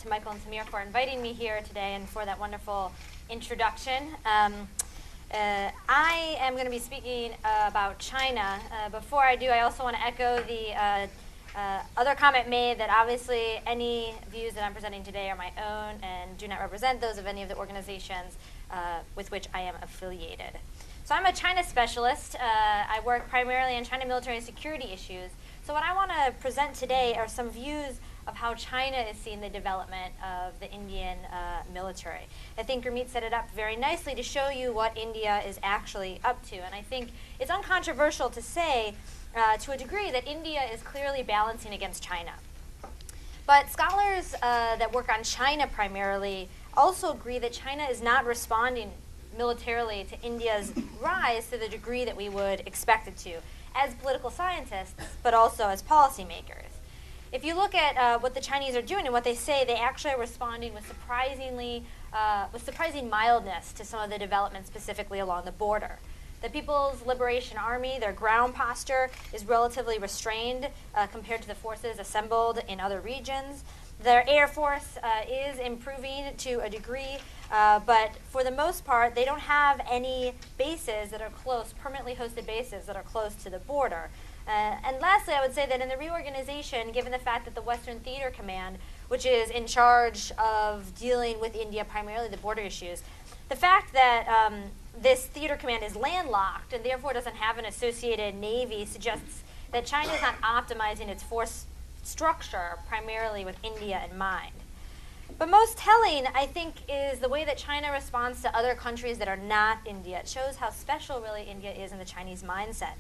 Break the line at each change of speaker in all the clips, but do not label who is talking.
Michael and Samir, for inviting me here today and for that wonderful introduction. I am going to be speaking about China. Before I do, I also want to echo the other comment made that obviously any views that I'm presenting today are my own and do not represent those of any of the organizations with which I am affiliated. So I'm a China specialist. I work primarily on China military and security issues. So what I want to present today are some views of how China is seeing the development of the Indian military. I think Gurmeet set it up very nicely to show you what India is actually up to. And I think it's uncontroversial to say, to a degree, that India is clearly balancing against China. But scholars that work on China primarily also agree that China is not responding militarily to India's rise to the degree that we would expect it to, as political scientists, but also as policymakers. If you look at what the Chinese are doing and what they say, they actually are responding with surprising mildness to some of the developments, specifically along the border. The People's Liberation Army, their ground posture is relatively restrained compared to the forces assembled in other regions. Their Air Force is improving to a degree, but for the most part, they don't have any bases that are close, permanently hosted bases that are close to the border. And lastly, I would say that in the reorganization, given the fact that the Western Theater Command, which is in charge of dealing with India, primarily the border issues, the fact that this theater command is landlocked and therefore doesn't have an associated navy suggests that China is not optimizing its force structure primarily with India in mind. But most telling, I think, is the way that China responds to other countries that are not India. It shows how special really India is in the Chinese mindset.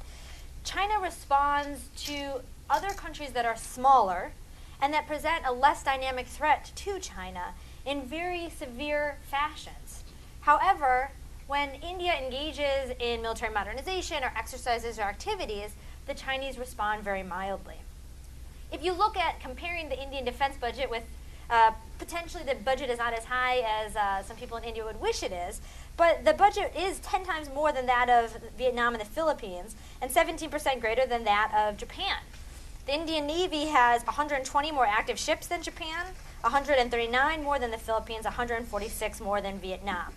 China responds to other countries that are smaller and that present a less dynamic threat to China in very severe fashions. However, when India engages in military modernization or exercises or activities, the Chinese respond very mildly. If you look at comparing the Indian defense budget with potentially the budget is not as high as some people in India would wish it is, but the budget is 10 times more than that of Vietnam and the Philippines, and 17% greater than that of Japan. The Indian Navy has 120 more active ships than Japan, 139 more than the Philippines, 146 more than Vietnam.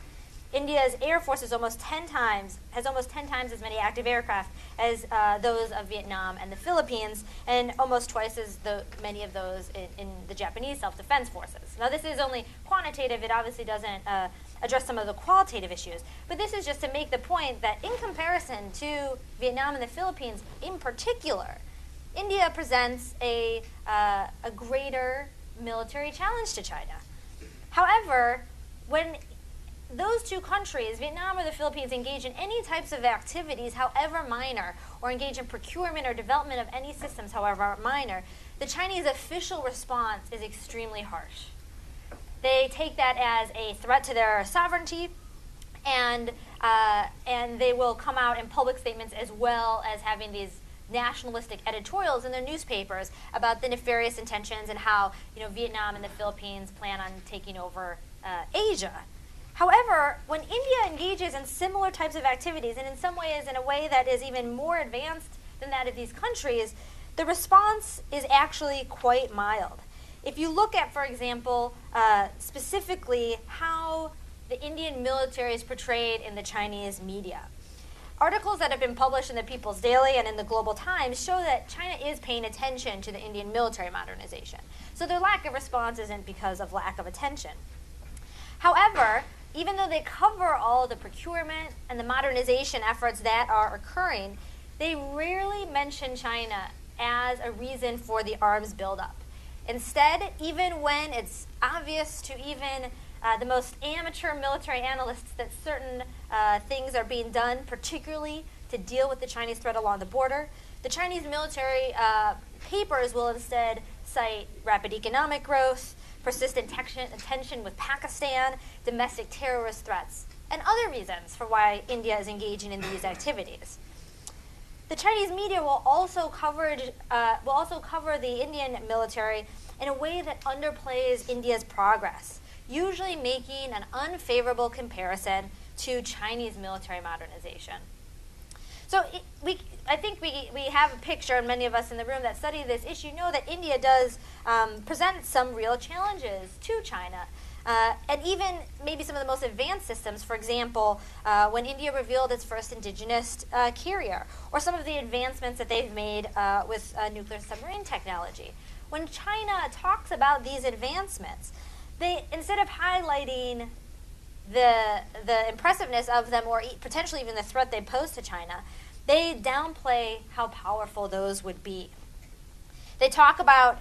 India's Air Force has almost 10 times as many active aircraft as those of Vietnam and the Philippines, and almost twice as many of those in the Japanese self-defense forces. Now, this is only quantitative. It obviously doesn't address some of the qualitative issues. But this is just to make the point that in comparison to Vietnam and the Philippines in particular, India presents a greater military challenge to China. However, when those two countries, Vietnam or the Philippines, engage in any types of activities, however minor, or engage in procurement or development of any systems, however minor, the Chinese official response is extremely harsh. They take that as a threat to their sovereignty, and they will come out in public statements as well as having these nationalistic editorials in their newspapers about the nefarious intentions and how Vietnam and the Philippines plan on taking over Asia. However, when India engages in similar types of activities, and in some ways in a way that is even more advanced than that of these countries, the response is actually quite mild. If you look at, for example, specifically how the Indian military is portrayed in the Chinese media, articles that have been published in the People's Daily and in the Global Times show that China is paying attention to the Indian military modernization. So their lack of response isn't because of lack of attention. However, even though they cover all the procurement and the modernization efforts that are occurring, they rarely mention China as a reason for the arms buildup. Instead, even when it's obvious to even the most amateur military analysts that certain things are being done, particularly to deal with the Chinese threat along the border, the Chinese military papers will instead cite rapid economic growth, persistent tension with Pakistan, domestic terrorist threats, and other reasons for why India is engaging in these activities. The Chinese media will also cover the Indian military in a way that underplays India's progress, usually making an unfavorable comparison to Chinese military modernization. So I think we have a picture, and many of us in the room that study this issue know that India does present some real challenges to China. And even maybe some of the most advanced systems, for example, when India revealed its first indigenous carrier, or some of the advancements that they've made with nuclear submarine technology. When China talks about these advancements, they, instead of highlighting the impressiveness of them, or potentially even the threat they pose to China, they downplay how powerful those would be. They talk about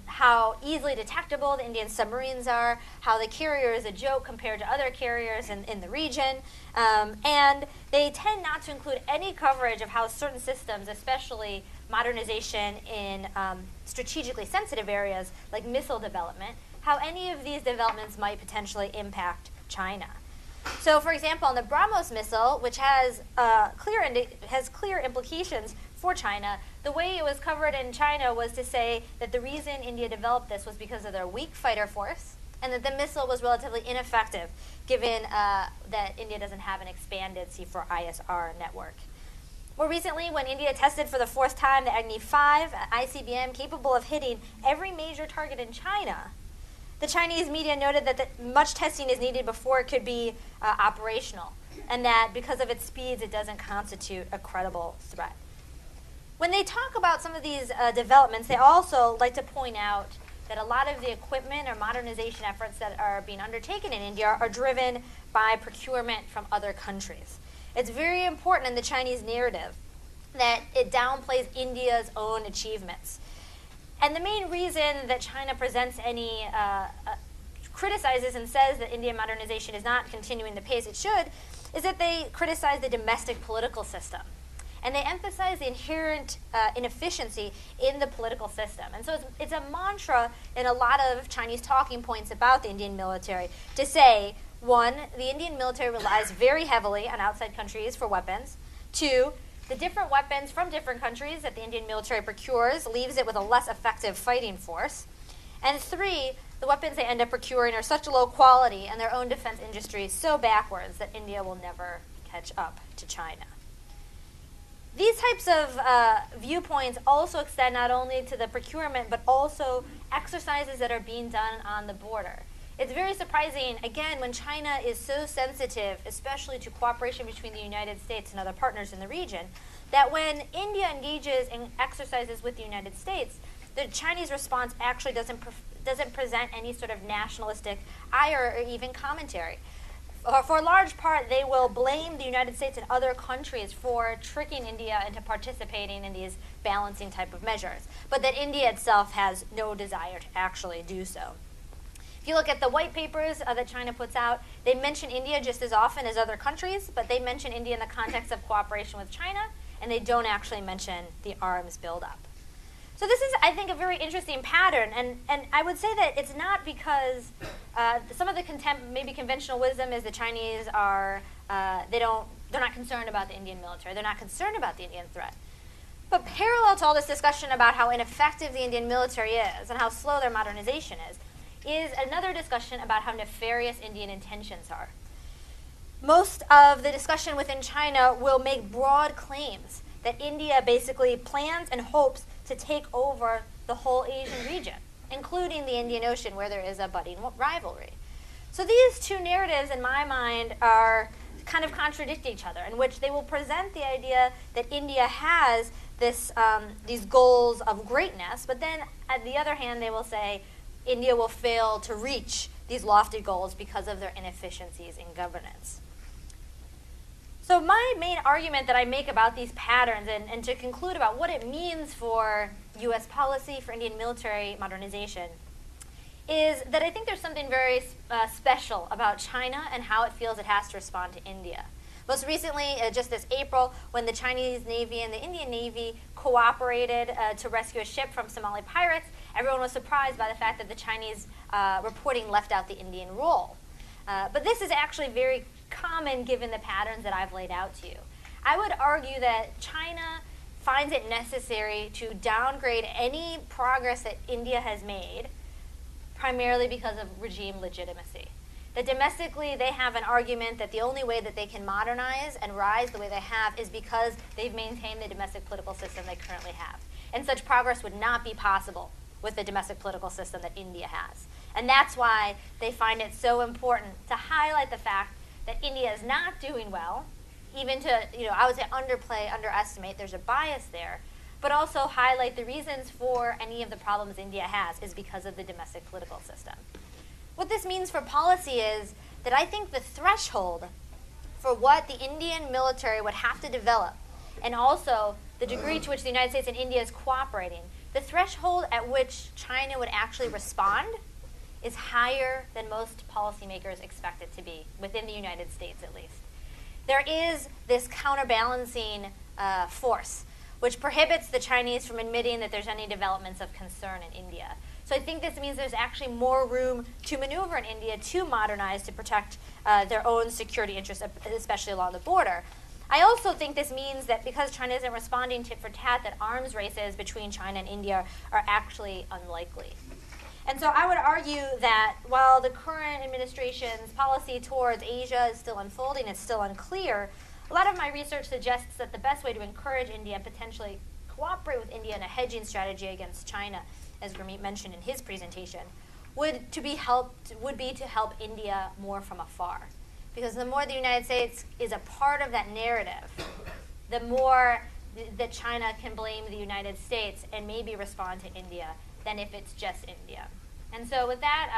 how easily detectable the Indian submarines are, how the carrier is a joke compared to other carriers in the region, and they tend not to include any coverage of how certain systems, especially modernization in strategically sensitive areas like missile development, how any of these developments might potentially impact China. So, for example, on the BrahMos missile, which has clear implications for China, the way it was covered in China was to say that the reason India developed this was because of their weak fighter force, and that the missile was relatively ineffective, given that India doesn't have an expanded C4ISR network. More recently, when India tested for the fourth time the Agni-5 ICBM capable of hitting every major target in China, the Chinese media noted that much testing is needed before it could be operational, and that because of its speeds, it doesn't constitute a credible threat. When they talk about some of these developments, they also like to point out that a lot of the equipment or modernization efforts that are being undertaken in India are driven by procurement from other countries. It's very important in the Chinese narrative that it downplays India's own achievements. And the main reason that China presents any, criticizes and says that Indian modernization is not continuing the pace it should, is that they criticize the domestic political system. And they emphasize the inherent inefficiency in the political system. And so it's a mantra in a lot of Chinese talking points about the Indian military to say, one, the Indian military relies very heavily on outside countries for weapons. Two, the different weapons from different countries that the Indian military procures leaves it with a less effective fighting force. And three, the weapons they end up procuring are such low quality and their own defense industry is so backwards that India will never catch up to China. These types of viewpoints also extend not only to the procurement, but also exercises that are being done on the border. It's very surprising, again, when China is so sensitive, especially to cooperation between the United States and other partners in the region, that when India engages in exercises with the United States, the Chinese response actually doesn't present any sort of nationalistic ire or even commentary. For a large part, they will blame the United States and other countries for tricking India into participating in these balancing type of measures, but that India itself has no desire to actually do so. If you look at the white papers that China puts out, they mention India just as often as other countries, but they mention India in the context of cooperation with China, and they don't actually mention the arms buildup. So this is, I think, a very interesting pattern, and I would say that it's not because some of the maybe conventional wisdom is the Chinese are, they're not concerned about the Indian military, they're not concerned about the Indian threat. But parallel to all this discussion about how ineffective the Indian military is and how slow their modernization is another discussion about how nefarious Indian intentions are. Most of the discussion within China will make broad claims that India basically plans and hopes to take over the whole Asian region, including the Indian Ocean, where there is a budding rivalry. So these two narratives, in my mind, are kind of contradict each other, in which they will present the idea that India has these goals of greatness, but then, on the other hand, they will say India will fail to reach these lofty goals because of their inefficiencies in governance. So my main argument that I make about these patterns, and to conclude about what it means for U.S. policy, for Indian military modernization, is that I think there's something very special about China and how it feels it has to respond to India. Most recently, just this April, when the Chinese Navy and the Indian Navy cooperated to rescue a ship from Somali pirates, everyone was surprised by the fact that the Chinese reporting left out the Indian role. But this is actually very common given the patterns that I've laid out to you. I would argue that China finds it necessary to downgrade any progress that India has made, primarily because of regime legitimacy. that domestically they have an argument that the only way that they can modernize and rise the way they have is because they've maintained the domestic political system they currently have. And such progress would not be possible with the domestic political system that India has. And that's why they find it so important to highlight the fact that India is not doing well, even to, I would say underplay, underestimate, there's a bias there, but also highlight the reasons for any of the problems India has is because of the domestic political system. What this means for policy is that I think the threshold for what the Indian military would have to develop, and also the degree to which the United States and India is cooperating, the threshold at which China would actually respond is higher than most policymakers expect it to be, within the United States at least. There is this counterbalancing force, which prohibits the Chinese from admitting that there's any developments of concern in India. So I think this means there's actually more room to maneuver in India to modernize, to protect their own security interests, especially along the border. I also think this means that because China isn't responding tit for tat, that arms races between China and India are actually unlikely. And so I would argue that while the current administration's policy towards Asia is still unfolding, it's still unclear, a lot of my research suggests that the best way to encourage India and potentially cooperate with India in a hedging strategy against China, as Gurmeet mentioned in his presentation, would be to help India more from afar. Because the more the United States is a part of that narrative, the more that China can blame the United States and maybe respond to India than if it's just India. And so with that, I will